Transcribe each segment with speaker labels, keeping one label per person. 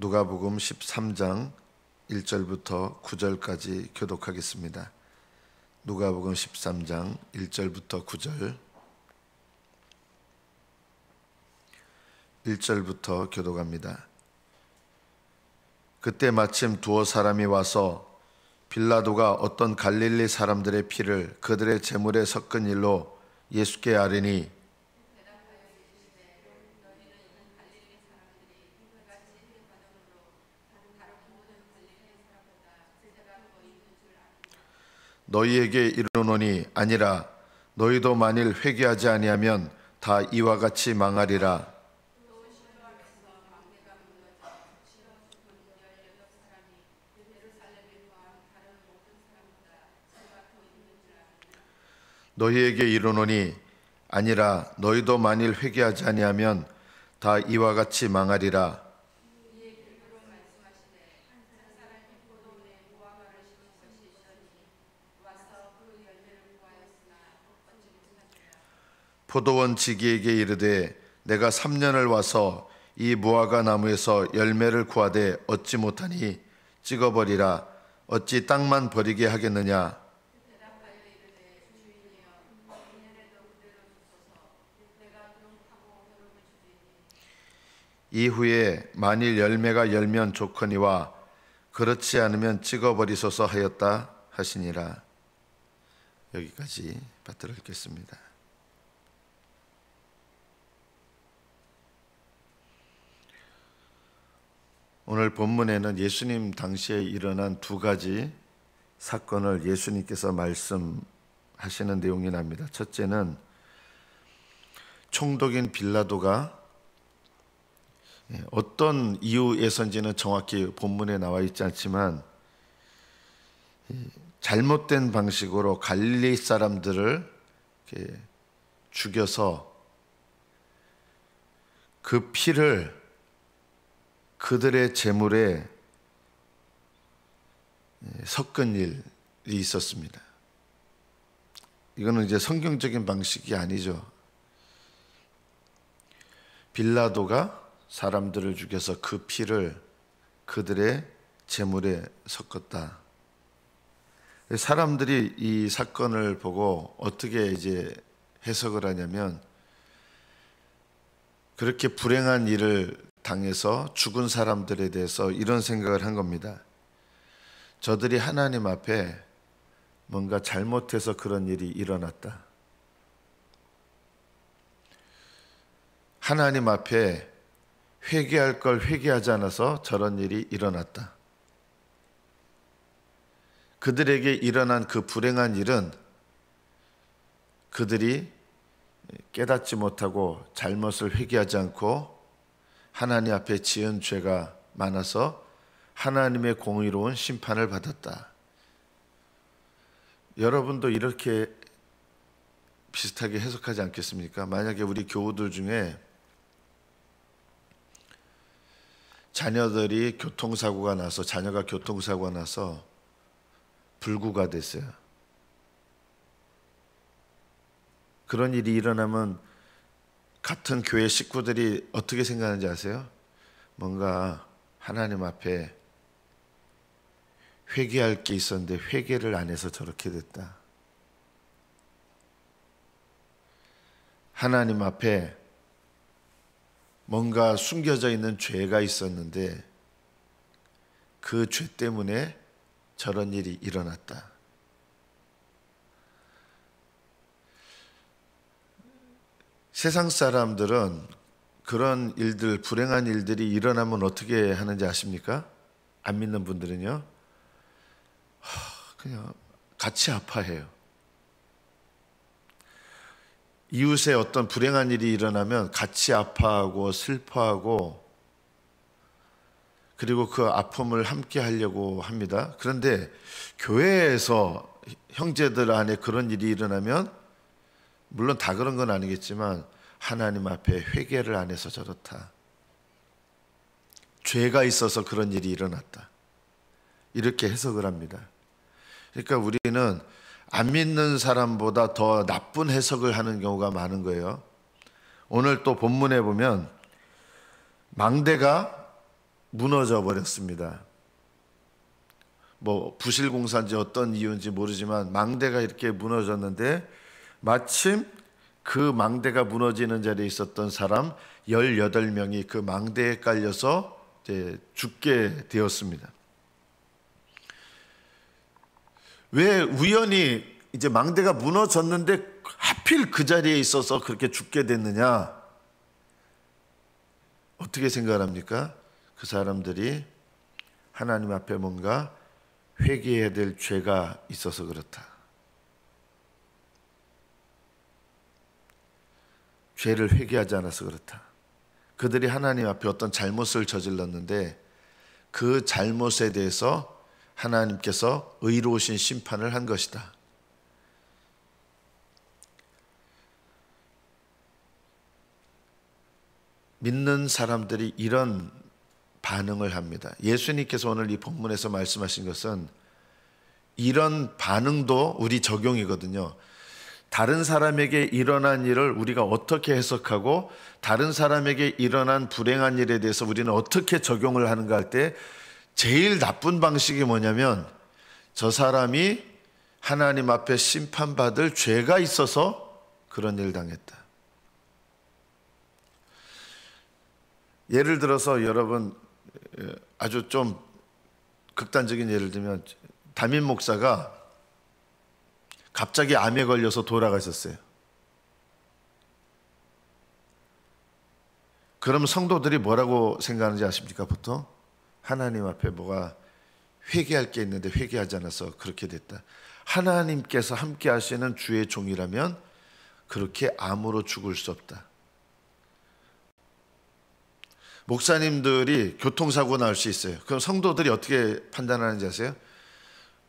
Speaker 1: 누가복음 13장 1절부터 9절까지 교독하겠습니다. 누가복음 13장 1절부터 9절 1절부터 교독합니다. 그때 마침 두어 사람이 와서 빌라도가 어떤 갈릴리 사람들의 피를 그들의 제물에 섞은 일로 예수께 아뢰니 너희에게 이르노니 아니라 너희도 만일 회개하지 아니하면 다 이와 같이 망하리라. 너희에게 이르노니 아니라 너희도 만일 회개하지 아니하면 다 이와 같이 망하리라. 포도원 지기에게 이르되 내가 3년을 와서 이 무화과 나무에서 열매를 구하되 얻지 못하니 찍어버리라. 어찌 땅만 버리게 하겠느냐. 이후에 만일 열매가 열면 좋거니와 그렇지 않으면 찍어버리소서 하였다 하시니라. 여기까지 받들어 읽겠습니다. 오늘 본문에는 예수님 당시에 일어난 두 가지 사건을 예수님께서 말씀하시는 내용이 납니다. 첫째는 총독인 빌라도가 어떤 이유에서인지는 정확히 본문에 나와 있지 않지만 잘못된 방식으로 갈릴리 사람들을 죽여서 그 피를 그들의 제물에 섞은 일이 있었습니다. 이거는 이제 성경적인 방식이 아니죠. 빌라도가 사람들을 죽여서 그 피를 그들의 제물에 섞었다. 사람들이 이 사건을 보고 어떻게 이제 해석을 하냐면 그렇게 불행한 일을 당해서 죽은 사람들에 대해서 이런 생각을 한 겁니다. 저들이 하나님 앞에 뭔가 잘못해서 그런 일이 일어났다. 하나님 앞에 회개할 걸 회개하지 않아서 저런 일이 일어났다. 그들에게 일어난 그 불행한 일은 그들이 깨닫지 못하고 잘못을 회개하지 않고 하나님 앞에 지은 죄가 많아서 하나님의 공의로운 심판을 받았다. 여러분도 이렇게 비슷하게 해석하지 않겠습니까? 만약에 우리 교우들 중에 자녀가 교통사고가 나서 불구가 됐어요. 그런 일이 일어나면 같은 교회 식구들이 어떻게 생각하는지 아세요? 뭔가 하나님 앞에 회개할 게 있었는데 회개를 안 해서 저렇게 됐다. 하나님 앞에 뭔가 숨겨져 있는 죄가 있었는데 그 죄 때문에 저런 일이 일어났다. 세상 사람들은 그런 일들, 불행한 일들이 일어나면 어떻게 하는지 아십니까? 안 믿는 분들은요, 그냥 같이 아파해요. 이웃에 어떤 불행한 일이 일어나면 같이 아파하고 슬퍼하고 그리고 그 아픔을 함께 하려고 합니다. 그런데 교회에서 형제들 안에 그런 일이 일어나면 물론 다 그런 건 아니겠지만 하나님 앞에 회개를 안 해서 저렇다. 죄가 있어서 그런 일이 일어났다. 이렇게 해석을 합니다. 그러니까 우리는 안 믿는 사람보다 더 나쁜 해석을 하는 경우가 많은 거예요. 오늘 또 본문에 보면 망대가 무너져 버렸습니다. 뭐 부실공사인지 어떤 이유인지 모르지만 망대가 이렇게 무너졌는데 마침 그 망대가 무너지는 자리에 있었던 사람 18명이 그 망대에 깔려서 이제 죽게 되었습니다. 왜 우연히 이제 망대가 무너졌는데 하필 그 자리에 있어서 그렇게 죽게 됐느냐? 어떻게 생각합니까? 그 사람들이 하나님 앞에 뭔가 회개해야 될 죄가 있어서 그렇다. 죄를 회개하지 않아서 그렇다. 그들이 하나님 앞에 어떤 잘못을 저질렀는데 그 잘못에 대해서 하나님께서 의로우신 심판을 한 것이다. 믿는 사람들이 이런 반응을 합니다. 예수님께서 오늘 이 본문에서 말씀하신 것은 이런 반응도 우리 적용이거든요. 다른 사람에게 일어난 일을 우리가 어떻게 해석하고 다른 사람에게 일어난 불행한 일에 대해서 우리는 어떻게 적용을 하는가 할 때 제일 나쁜 방식이 뭐냐면 저 사람이 하나님 앞에 심판받을 죄가 있어서 그런 일을 당했다. 예를 들어서 여러분 아주 좀 극단적인 예를 들면 담임 목사가 갑자기 암에 걸려서 돌아가셨어요. 그럼 성도들이 뭐라고 생각하는지 아십니까? 보통 하나님 앞에 뭐가 회개할 게 있는데 회개하지 않아서 그렇게 됐다. 하나님께서 함께 하시는 주의 종이라면 그렇게 암으로 죽을 수 없다. 목사님들이 교통사고 날 수 있어요. 그럼 성도들이 어떻게 판단하는지 아세요?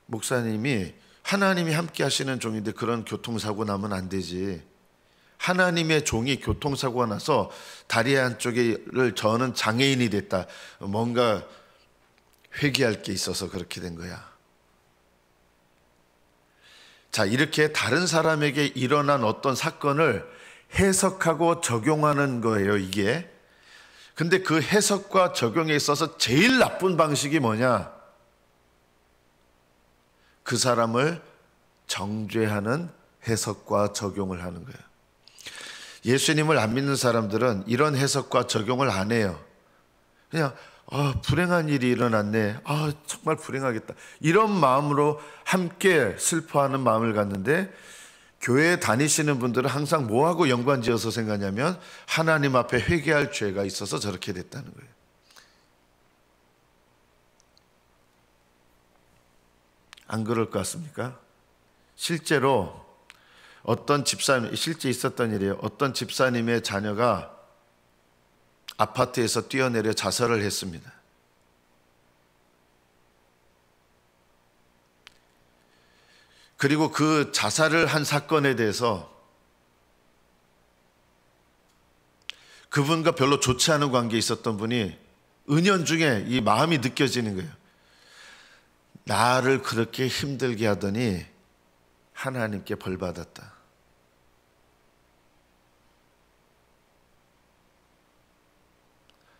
Speaker 1: 목사님이 하나님이 함께 하시는 종인데 그런 교통사고 나면 안 되지. 하나님의 종이 교통사고가 나서 다리 한쪽을 저는 장애인이 됐다. 뭔가 회개할 게 있어서 그렇게 된 거야. 자, 이렇게 다른 사람에게 일어난 어떤 사건을 해석하고 적용하는 거예요, 이게. 근데 그 해석과 적용에 있어서 제일 나쁜 방식이 뭐냐? 그 사람을 정죄하는 해석과 적용을 하는 거예요. 예수님을 안 믿는 사람들은 이런 해석과 적용을 안 해요. 그냥 불행한 일이 일어났네. 정말 불행하겠다. 이런 마음으로 함께 슬퍼하는 마음을 갖는데 교회에 다니시는 분들은 항상 뭐하고 연관지어서 생각하냐면 하나님 앞에 회개할 죄가 있어서 저렇게 됐다는 거예요. 안 그럴 것 같습니까? 실제로 어떤 집사님, 실제 있었던 일이에요. 어떤 집사님의 자녀가 아파트에서 뛰어내려 자살을 했습니다. 그리고 그 자살을 한 사건에 대해서 그분과 별로 좋지 않은 관계에 있었던 분이 은연중에 이 마음이 느껴지는 거예요. 나를 그렇게 힘들게 하더니 하나님께 벌 받았다.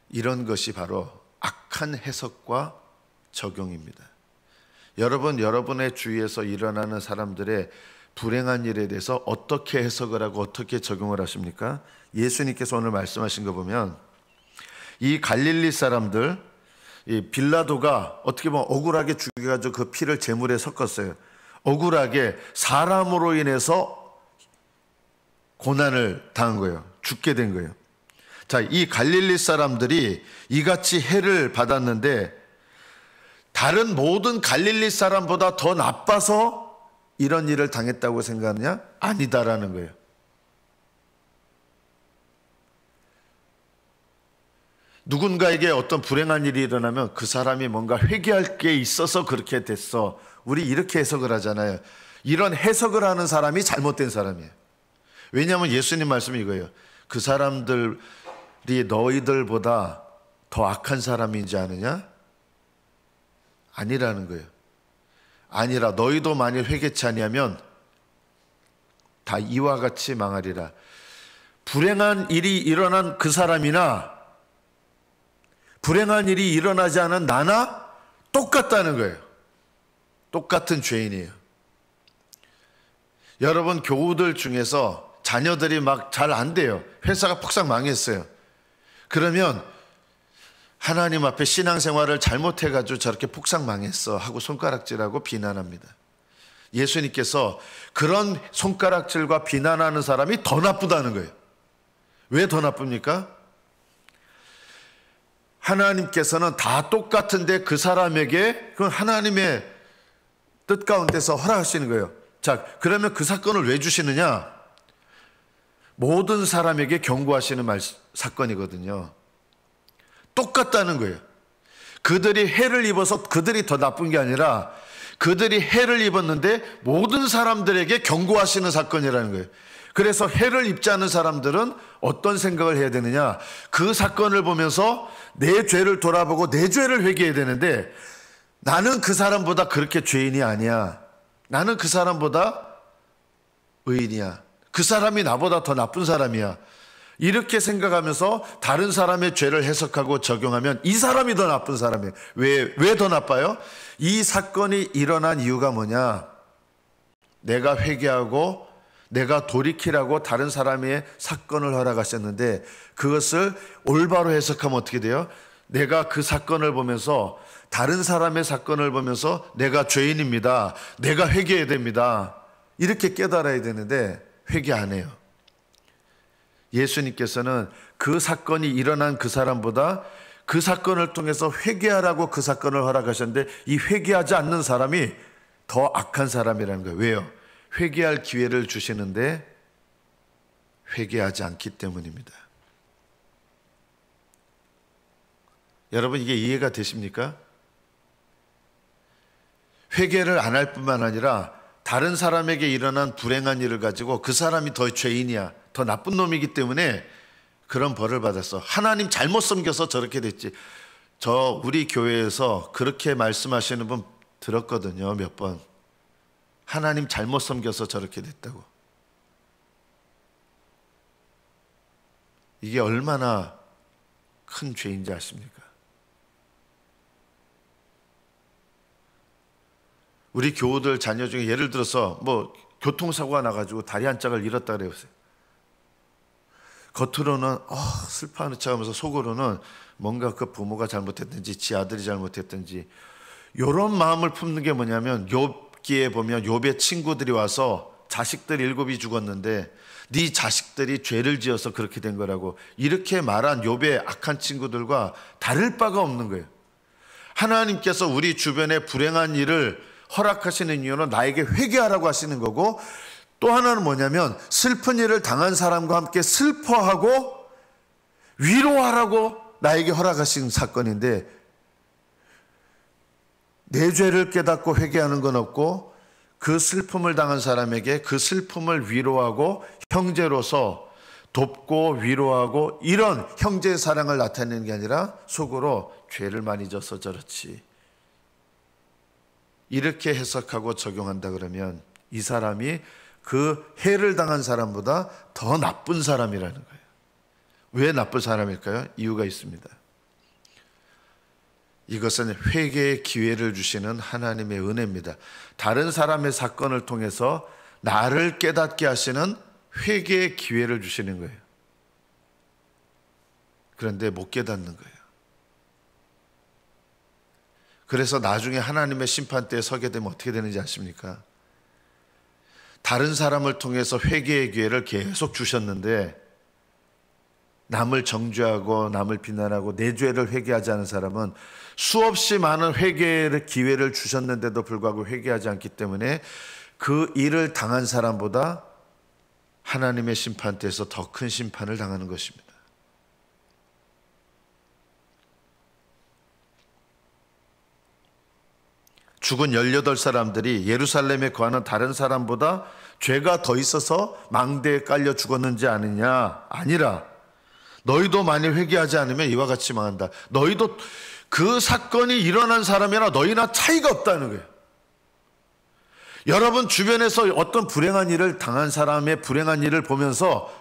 Speaker 1: 이런 것이 바로 악한 해석과 적용입니다. 여러분, 여러분의 주위에서 일어나는 사람들의 불행한 일에 대해서 어떻게 해석을 하고 어떻게 적용을 하십니까? 예수님께서 오늘 말씀하신 거 보면 이 갈릴리 사람들, 이 빌라도가 어떻게 보면 억울하게 죽여가지고 그 피를 제물에 섞었어요. 억울하게 사람으로 인해서 고난을 당한 거예요. 죽게 된 거예요. 자, 이 갈릴리 사람들이 이같이 해를 받았는데 다른 모든 갈릴리 사람보다 더 나빠서 이런 일을 당했다고 생각하느냐? 아니다라는 거예요. 누군가에게 어떤 불행한 일이 일어나면 그 사람이 뭔가 회개할 게 있어서 그렇게 됐어. 우리 이렇게 해석을 하잖아요. 이런 해석을 하는 사람이 잘못된 사람이에요. 왜냐하면 예수님 말씀이 이거예요. 그 사람들이 너희들보다 더 악한 사람인지 아느냐? 아니라는 거예요. 아니라 너희도 만일 회개치 아니하면 다 이와 같이 망하리라. 불행한 일이 일어난 그 사람이나 불행한 일이 일어나지 않은 나나 똑같다는 거예요. 똑같은 죄인이에요. 여러분, 교우들 중에서 자녀들이 막 잘 안 돼요. 회사가 폭삭 망했어요. 그러면 하나님 앞에 신앙생활을 잘못해가지고 저렇게 폭삭 망했어 하고 손가락질하고 비난합니다. 예수님께서 그런 손가락질과 비난하는 사람이 더 나쁘다는 거예요. 왜 더 나쁩니까? 하나님께서는 다 똑같은데 그 사람에게 그 하나님의 뜻 가운데서 허락하시는 거예요. 자, 그러면 그 사건을 왜 주시느냐? 모든 사람에게 경고하시는 사건이거든요. 똑같다는 거예요. 그들이 해를 입어서 그들이 더 나쁜 게 아니라 그들이 해를 입었는데 모든 사람들에게 경고하시는 사건이라는 거예요. 그래서 해를 입지 않은 사람들은 어떤 생각을 해야 되느냐? 그 사건을 보면서 내 죄를 돌아보고 내 죄를 회개해야 되는데, 나는 그 사람보다 그렇게 죄인이 아니야. 나는 그 사람보다 의인이야. 그 사람이 나보다 더 나쁜 사람이야. 이렇게 생각하면서 다른 사람의 죄를 해석하고 적용하면 이 사람이 더 나쁜 사람이에요. 왜 더 나빠요? 이 사건이 일어난 이유가 뭐냐? 내가 회개하고 내가 돌이키라고 다른 사람의 사건을 허락하셨는데, 그것을 올바로 해석하면 어떻게 돼요? 내가 그 사건을 보면서, 다른 사람의 사건을 보면서 내가 죄인입니다, 내가 회개해야 됩니다, 이렇게 깨달아야 되는데 회개 안 해요. 예수님께서는 그 사건이 일어난 그 사람보다 그 사건을 통해서 회개하라고 그 사건을 허락하셨는데, 이 회개하지 않는 사람이 더 악한 사람이라는 거예요. 왜요? 회개할 기회를 주시는데 회개하지 않기 때문입니다. 여러분, 이게 이해가 되십니까? 회개를 안 할 뿐만 아니라 다른 사람에게 일어난 불행한 일을 가지고 그 사람이 더 죄인이야, 더 나쁜 놈이기 때문에 그런 벌을 받았어. 하나님 잘못 섬겨서 저렇게 됐지. 우리 교회에서 그렇게 말씀하시는 분 들었거든요, 몇 번. 하나님 잘못 섬겨서 저렇게 됐다고. 이게 얼마나 큰 죄인지 아십니까? 우리 교우들 자녀 중에 예를 들어서 뭐 교통사고가 나가지고 다리 한 짝을 잃었다 그래보세요. 겉으로는 슬퍼하는 척하면서 속으로는 뭔가 그 부모가 잘못했든지 지 아들이 잘못했든지, 이런 마음을 품는 게 뭐냐면, 욥기에 보면 욥의 친구들이 와서 자식들 7이 죽었는데 네 자식들이 죄를 지어서 그렇게 된 거라고, 이렇게 말한 욥의 악한 친구들과 다를 바가 없는 거예요. 하나님께서 우리 주변에 불행한 일을 허락하시는 이유는 나에게 회개하라고 하시는 거고, 또 하나는 뭐냐면 슬픈 일을 당한 사람과 함께 슬퍼하고 위로하라고 나에게 허락하신 사건인데, 내 죄를 깨닫고 회개하는 건 없고, 그 슬픔을 당한 사람에게 그 슬픔을 위로하고 형제로서 돕고 위로하고, 이런 형제의 사랑을 나타내는 게 아니라 속으로 죄를 많이 져서 저렇지, 이렇게 해석하고 적용한다 그러면 이 사람이 그 해를 당한 사람보다 더 나쁜 사람이라는 거예요. 왜 나쁜 사람일까요? 이유가 있습니다. 이것은 회개의 기회를 주시는 하나님의 은혜입니다. 다른 사람의 사건을 통해서 나를 깨닫게 하시는 회개의 기회를 주시는 거예요. 그런데 못 깨닫는 거예요. 그래서 나중에 하나님의 심판대에 서게 되면 어떻게 되는지 아십니까? 다른 사람을 통해서 회개의 기회를 계속 주셨는데, 남을 정죄하고 남을 비난하고 내 죄를 회개하지 않은 사람은 수없이 많은 회개의 기회를 주셨는데도 불구하고 회개하지 않기 때문에 그 일을 당한 사람보다 하나님의 심판대에서 더 큰 심판을 당하는 것입니다. 죽은 18사람들이 예루살렘에 거하는 다른 사람보다 죄가 더 있어서 망대에 깔려 죽었는지 아느냐? 아니라 너희도 만일 회개하지 않으면 이와 같이 망한다. 너희도 그 사건이 일어난 사람이나 너희나 차이가 없다는 거예요. 여러분 주변에서 어떤 불행한 일을 당한 사람의 불행한 일을 보면서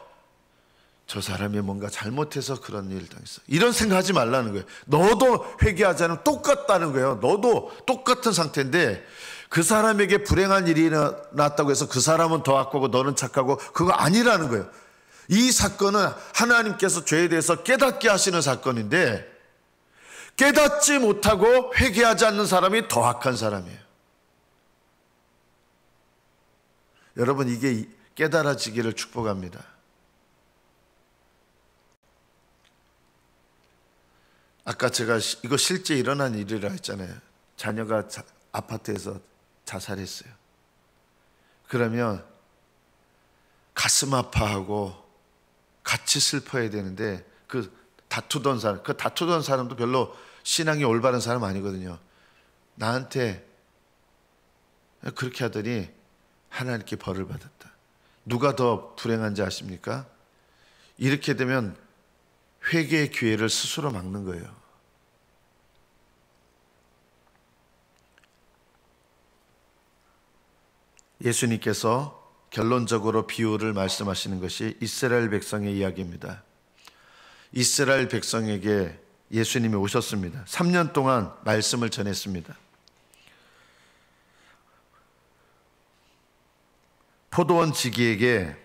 Speaker 1: 저 사람이 뭔가 잘못해서 그런 일을 당했어. 이런 생각하지 말라는 거예요. 너도 회개하지 않으면 똑같다는 거예요. 너도 똑같은 상태인데 그 사람에게 불행한 일이 일어났다고 해서 그 사람은 더 악하고 너는 착하고 그거 아니라는 거예요. 이 사건은 하나님께서 죄에 대해서 깨닫게 하시는 사건인데 깨닫지 못하고 회개하지 않는 사람이 더 악한 사람이에요. 여러분, 이게 깨달아지기를 축복합니다. 아까 제가 이거 실제 일어난 일이라 했잖아요. 자녀가 아파트에서 자살했어요. 그러면 가슴 아파하고 같이 슬퍼해야 되는데 그 다투던 사람도 별로 신앙이 올바른 사람 아니거든요. 나한테 그렇게 하더니 하나님께 벌을 받았다. 누가 더 불행한지 아십니까? 이렇게 되면 회개의 기회를 스스로 막는 거예요. 예수님께서 결론적으로 비유를 말씀하시는 것이 이스라엘 백성의 이야기입니다. 이스라엘 백성에게 예수님이 오셨습니다. 3년 동안 말씀을 전했습니다. 포도원 지기에게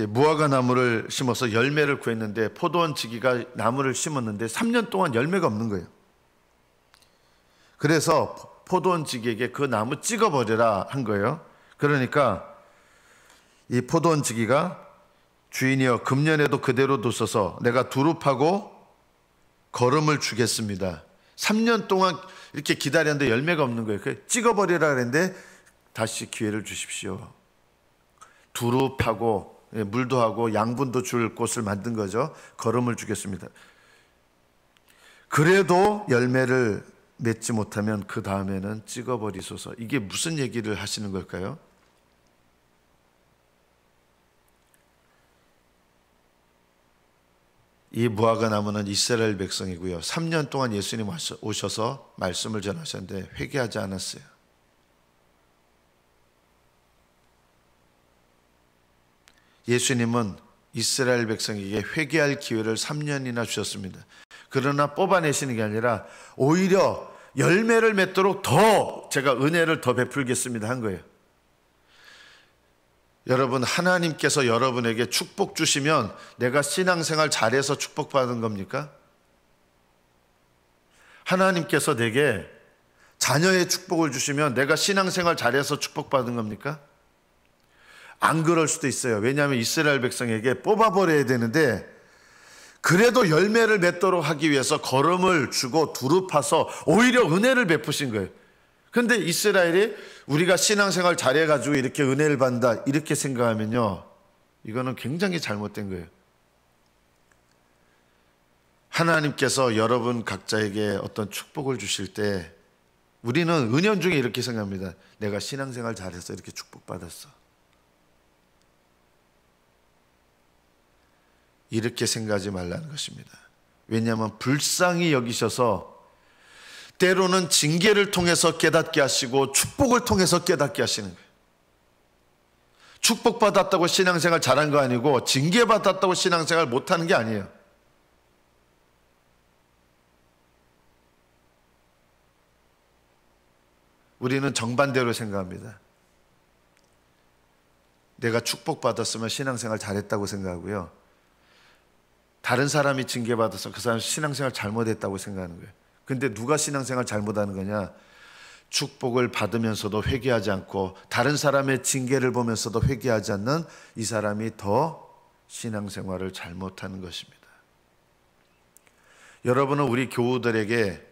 Speaker 1: 무화과 나무를 심어서 열매를 구했는데 포도원 지기가 나무를 심었는데 3년 동안 열매가 없는 거예요. 그래서 포도원 지기에게 그 나무 찍어버려라 한 거예요. 그러니까 이 포도원 지기가 주인이여 금년에도 그대로 두소서 내가 두릅하고 거름을 주겠습니다. 3년 동안 이렇게 기다렸는데 열매가 없는 거예요. 찍어버리라 그랬는데 다시 기회를 주십시오. 두릅하고 물도 하고 양분도 줄 곳을 만든 거죠. 거름을 주겠습니다. 그래도 열매를 맺지 못하면 그 다음에는 찍어버리소서. 이게 무슨 얘기를 하시는 걸까요? 이 무화과 나무는 이스라엘 백성이고요. 3년 동안 예수님 오셔서 말씀을 전하셨는데 회개하지 않았어요. 예수님은 이스라엘 백성에게 회개할 기회를 3년이나 주셨습니다. 그러나 뽑아내시는 게 아니라 오히려 열매를 맺도록 더 제가 은혜를 더 베풀겠습니다 한 거예요. 여러분, 하나님께서 여러분에게 축복 주시면 내가 신앙생활 잘해서 축복받은 겁니까? 하나님께서 내게 자녀의 축복을 주시면 내가 신앙생활 잘해서 축복받은 겁니까? 안 그럴 수도 있어요. 왜냐하면 이스라엘 백성에게 뽑아버려야 되는데 그래도 열매를 맺도록 하기 위해서 거름을 주고 두릅파서 오히려 은혜를 베푸신 거예요. 그런데 이스라엘이 우리가 신앙생활 잘해가지고 이렇게 은혜를 받는다 이렇게 생각하면요, 이거는 굉장히 잘못된 거예요. 하나님께서 여러분 각자에게 어떤 축복을 주실 때 우리는 은연중에 이렇게 생각합니다. 내가 신앙생활 잘해서 이렇게 축복받았어. 이렇게 생각하지 말라는 것입니다. 왜냐하면 불쌍히 여기셔서 때로는 징계를 통해서 깨닫게 하시고 축복을 통해서 깨닫게 하시는 거예요. 축복받았다고 신앙생활 잘한 거 아니고 징계받았다고 신앙생활 못하는 게 아니에요. 우리는 정반대로 생각합니다. 내가 축복받았으면 신앙생활 잘했다고 생각하고요, 다른 사람이 징계받아서 그 사람 신앙생활 잘못했다고 생각하는 거예요. 근데 누가 신앙생활 잘못하는 거냐? 축복을 받으면서도 회개하지 않고 다른 사람의 징계를 보면서도 회개하지 않는 이 사람이 더 신앙생활을 잘못하는 것입니다. 여러분은 우리 교우들에게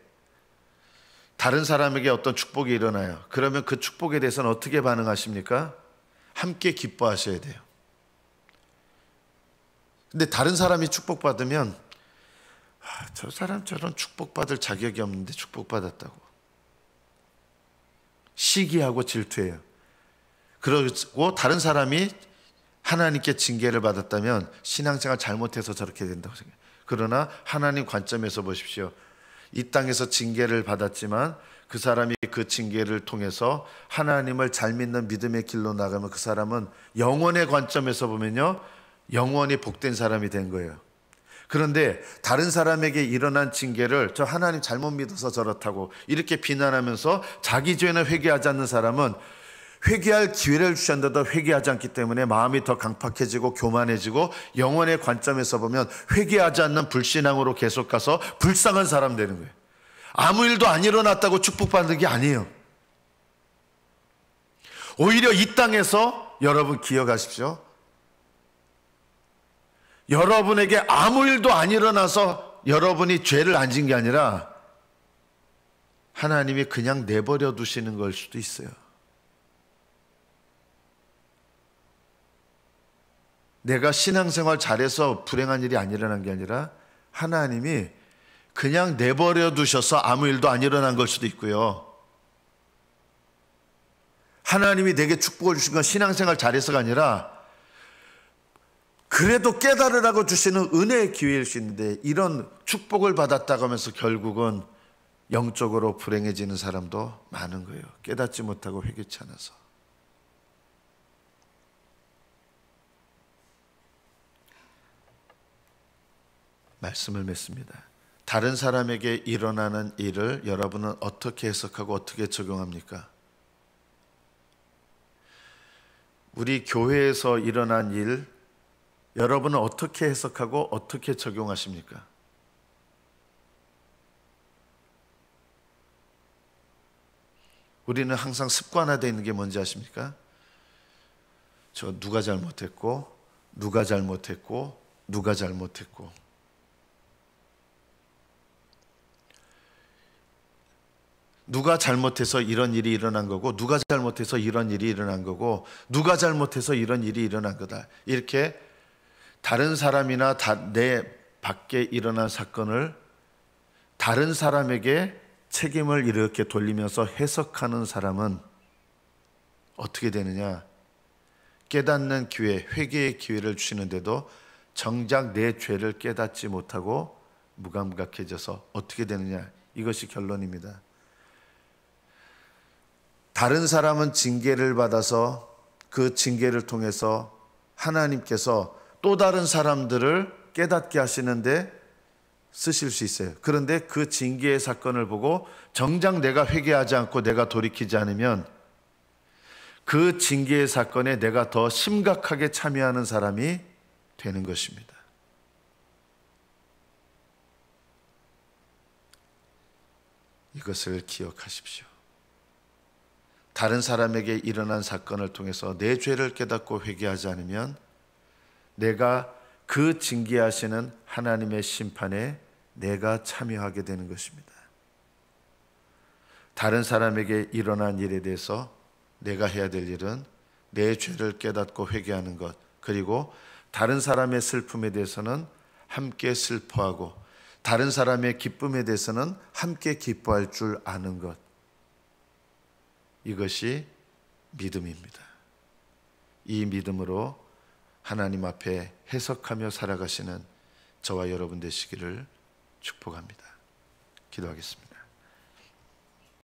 Speaker 1: 다른 사람에게 어떤 축복이 일어나요. 그러면 그 축복에 대해서는 어떻게 반응하십니까? 함께 기뻐하셔야 돼요. 근데 다른 사람이 축복받으면 저 사람 저런 축복받을 자격이 없는데 축복받았다고 시기하고 질투해요. 그리고 다른 사람이 하나님께 징계를 받았다면 신앙생활 잘못해서 저렇게 된다고 생각해요. 그러나 하나님 관점에서 보십시오. 이 땅에서 징계를 받았지만 그 사람이 그 징계를 통해서 하나님을 잘 믿는 믿음의 길로 나가면 그 사람은 영혼의 관점에서 보면요, 영원히 복된 사람이 된 거예요. 그런데 다른 사람에게 일어난 징계를 저 하나님 잘못 믿어서 저렇다고 이렇게 비난하면서 자기 죄는 회개하지 않는 사람은 회개할 기회를 주셨는데도 회개하지 않기 때문에 마음이 더 강팍해지고 교만해지고 영혼의 관점에서 보면 회개하지 않는 불신앙으로 계속 가서 불쌍한 사람 되는 거예요. 아무 일도 안 일어났다고 축복받는 게 아니에요. 오히려 이 땅에서 여러분 기억하십시오. 여러분에게 아무 일도 안 일어나서 여러분이 죄를 안 진 게 아니라 하나님이 그냥 내버려 두시는 걸 수도 있어요. 내가 신앙생활 잘해서 불행한 일이 안 일어난 게 아니라 하나님이 그냥 내버려 두셔서 아무 일도 안 일어난 걸 수도 있고요. 하나님이 내게 축복을 주신 건 신앙생활 잘해서가 아니라 그래도 깨달으라고 주시는 은혜의 기회일 수 있는데 이런 축복을 받았다고 하면서 결국은 영적으로 불행해지는 사람도 많은 거예요. 깨닫지 못하고 회개치 않아서. 말씀을 맺습니다. 다른 사람에게 일어나는 일을 여러분은 어떻게 해석하고 어떻게 적용합니까? 우리 교회에서 일어난 일 여러분은 어떻게 해석하고 어떻게 적용하십니까? 우리는 항상 습관화되어 있는 게 뭔지 아십니까? 저 누가 잘못했고 누가 잘못했고 누가 잘못했고 누가 잘못해서 이런 일이 일어난 거고 누가 잘못해서 이런 일이 일어난 거고 누가 잘못해서 이런 일이 일어난 거다. 이렇게 다른 사람이나 내 밖에 일어난 사건을 다른 사람에게 책임을 이렇게 돌리면서 해석하는 사람은 어떻게 되느냐? 깨닫는 기회, 회개의 기회를 주시는데도 정작 내 죄를 깨닫지 못하고 무감각해져서 어떻게 되느냐? 이것이 결론입니다. 다른 사람은 징계를 받아서 그 징계를 통해서 하나님께서 또 다른 사람들을 깨닫게 하시는데 쓰실 수 있어요. 그런데 그 징계의 사건을 보고 정작 내가 회개하지 않고 내가 돌이키지 않으면 그 징계의 사건에 내가 더 심각하게 참여하는 사람이 되는 것입니다. 이것을 기억하십시오. 다른 사람에게 일어난 사건을 통해서 내 죄를 깨닫고 회개하지 않으면 내가 그 징계하시는 하나님의 심판에 내가 참여하게 되는 것입니다. 다른 사람에게 일어난 일에 대해서 내가 해야 될 일은 내 죄를 깨닫고 회개하는 것, 그리고 다른 사람의 슬픔에 대해서는 함께 슬퍼하고 다른 사람의 기쁨에 대해서는 함께 기뻐할 줄 아는 것, 이것이 믿음입니다. 이 믿음으로 하나님 앞에 해석하며 살아가시는 저와 여러분 되시기를 축복합니다. 기도하겠습니다.